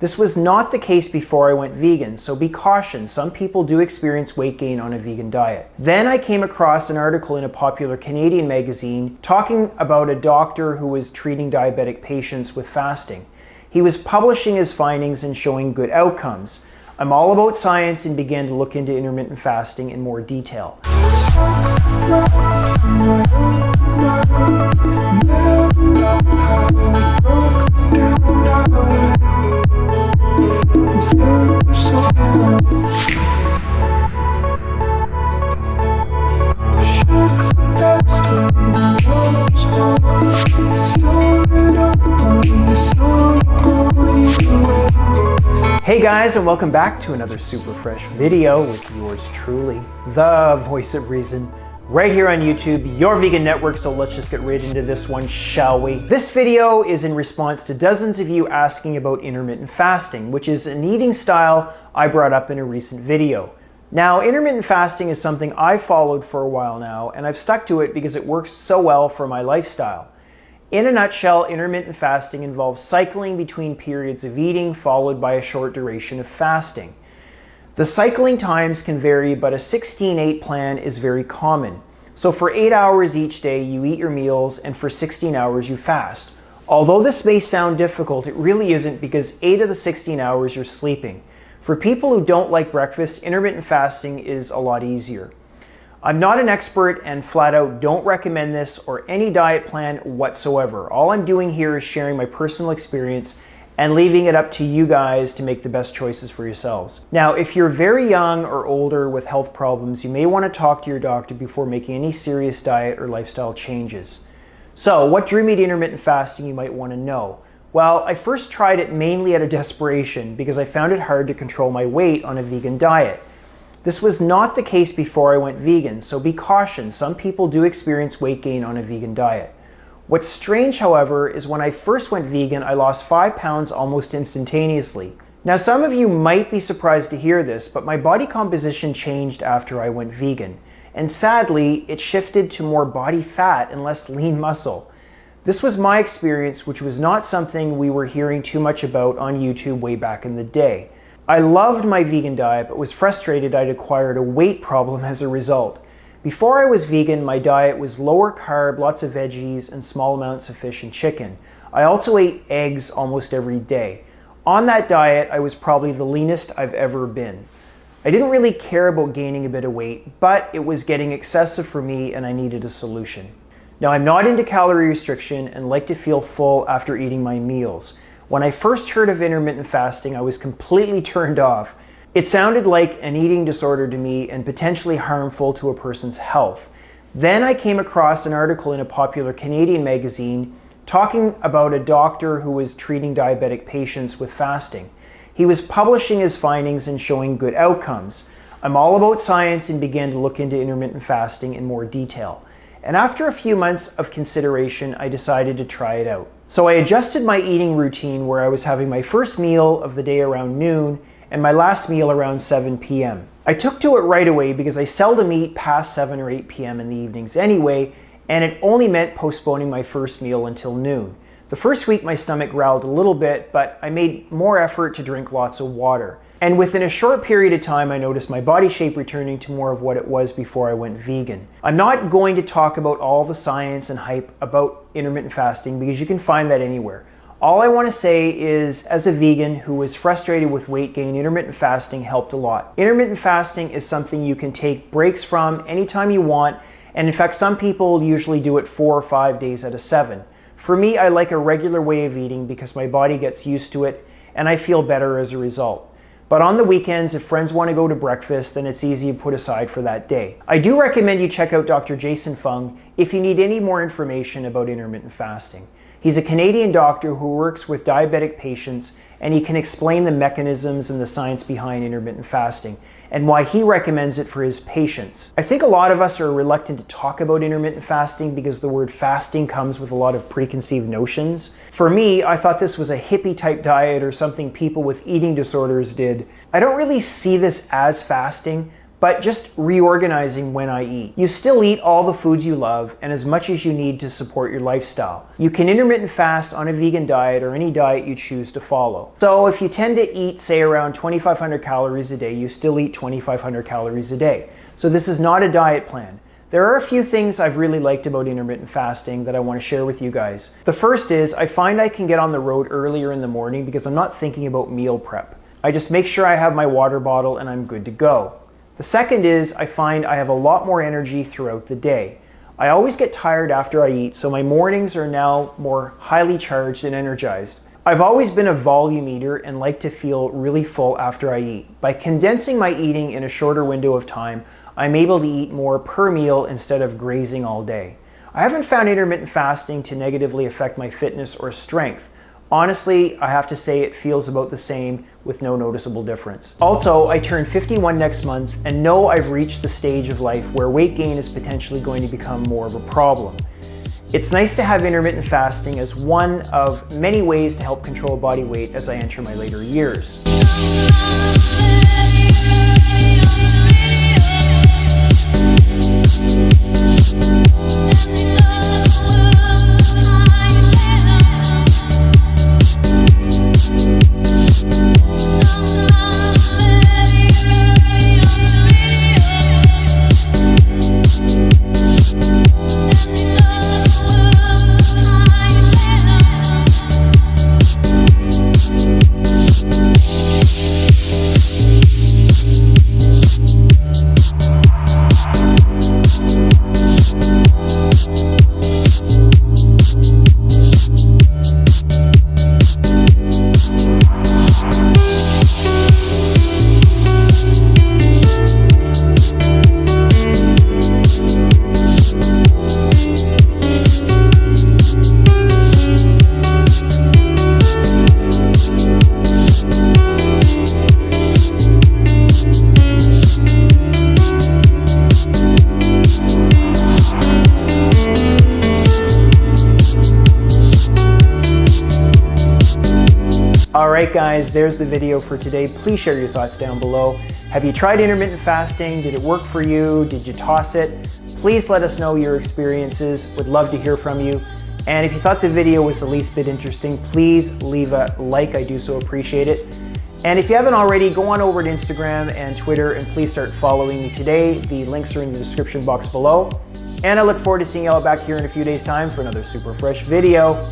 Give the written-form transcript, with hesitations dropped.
This was not the case before I went vegan, so be cautioned. Some people do experience weight gain on a vegan diet. Then I came across an article in a popular Canadian magazine talking about a doctor who was treating diabetic patients with fasting. He was publishing his findings and showing good outcomes. I'm all about science and began to look into intermittent fasting in more detail. Hey guys, and welcome back to another super fresh video with yours truly, the voice of reason, right here on YouTube, your vegan network. So let's just get right into this one, shall we? This video is in response to dozens of you asking about intermittent fasting, which is an eating style I brought up in a recent video. Now, intermittent fasting is something I followed for a while now, and I've stuck to it because it works so well for my lifestyle. In a nutshell, intermittent fasting involves cycling between periods of eating followed by a short duration of fasting. The cycling times can vary, but a 16-8 plan is very common. So for 8 hours each day, you eat your meals, and for 16 hours you fast. Although this may sound difficult, it really isn't, because 8 of the 16 hours you're sleeping. For people who don't like breakfast, intermittent fasting is a lot easier. I'm not an expert and flat out don't recommend this or any diet plan whatsoever. All I'm doing here is sharing my personal experience and leaving it up to you guys to make the best choices for yourselves. Now, if you're very young or older with health problems, you may want to talk to your doctor before making any serious diet or lifestyle changes. So, what drew me to intermittent fasting, you might want to know? Well, I first tried it mainly out of desperation because I found it hard to control my weight on a vegan diet. This was not the case before I went vegan, so be cautioned. Some people do experience weight gain on a vegan diet. What's strange, however, is when I first went vegan, I lost 5 pounds almost instantaneously. Now, some of you might be surprised to hear this, but my body composition changed after I went vegan. And sadly, it shifted to more body fat and less lean muscle. This was my experience, which was not something we were hearing too much about on YouTube way back in the day. I loved my vegan diet, but was frustrated I'd acquired a weight problem as a result. Before I was vegan, my diet was lower carb, lots of veggies, and small amounts of fish and chicken. I also ate eggs almost every day. On that diet, I was probably the leanest I've ever been. I didn't really care about gaining a bit of weight, but it was getting excessive for me and I needed a solution. Now, I'm not into calorie restriction and like to feel full after eating my meals. When I first heard of intermittent fasting, I was completely turned off. It sounded like an eating disorder to me and potentially harmful to a person's health. Then I came across an article in a popular Canadian magazine talking about a doctor who was treating diabetic patients with fasting. He was publishing his findings and showing good outcomes. I'm all about science and began to look into intermittent fasting in more detail. And after a few months of consideration, I decided to try it out. So I adjusted my eating routine where I was having my first meal of the day around noon and my last meal around 7 p.m. I took to it right away because I seldom eat past 7 or 8 p.m. in the evenings anyway, and it only meant postponing my first meal until noon. The first week my stomach growled a little bit, but I made more effort to drink lots of water. And within a short period of time, I noticed my body shape returning to more of what it was before I went vegan. I'm not going to talk about all the science and hype about intermittent fasting because you can find that anywhere. All I want to say is, as a vegan who was frustrated with weight gain, intermittent fasting helped a lot. Intermittent fasting is something you can take breaks from anytime you want, and in fact, some people usually do it 4 or 5 days out of 7. For me, I like a regular way of eating because my body gets used to it and I feel better as a result. But on the weekends, if friends want to go to breakfast, then it's easy to put aside for that day. I do recommend you check out Dr. Fung if you need any more information about intermittent fasting. He's a Canadian doctor who works with diabetic patients, and he can explain the mechanisms and the science behind intermittent fasting and why he recommends it for his patients. I think a lot of us are reluctant to talk about intermittent fasting because the word fasting comes with a lot of preconceived notions. For me, I thought this was a hippie type diet or something people with eating disorders did. I don't really see this as fasting, but just reorganizing when I eat. You still eat all the foods you love and as much as you need to support your lifestyle. You can intermittent fast on a vegan diet or any diet you choose to follow. So if you tend to eat, say, around 2,500 calories a day, you still eat 2,500 calories a day. So this is not a diet plan. There are a few things I've really liked about intermittent fasting that I want to share with you guys. The first is I find I can get on the road earlier in the morning because I'm not thinking about meal prep. I just make sure I have my water bottle and I'm good to go. The second is I find I have a lot more energy throughout the day. I always get tired after I eat, so my mornings are now more highly charged and energized. I've always been a volume eater and like to feel really full after I eat. By condensing my eating in a shorter window of time, I'm able to eat more per meal instead of grazing all day. I haven't found intermittent fasting to negatively affect my fitness or strength. Honestly, I have to say it feels about the same with no noticeable difference. Also, I turn 51 next month and know I've reached the stage of life where weight gain is potentially going to become more of a problem. It's nice to have intermittent fasting as one of many ways to help control body weight as I enter my later years. Alright guys, there's the video for today. Please share your thoughts down below. Have you tried intermittent fasting? Did it work for you? Did you toss it? Please let us know your experiences. Would love to hear from you. And if you thought the video was the least bit interesting, please leave a like. I do so appreciate it. And if you haven't already, go on over to Instagram and Twitter and please start following me today. The links are in the description box below. And I look forward to seeing you all back here in a few days' time for another super fresh video.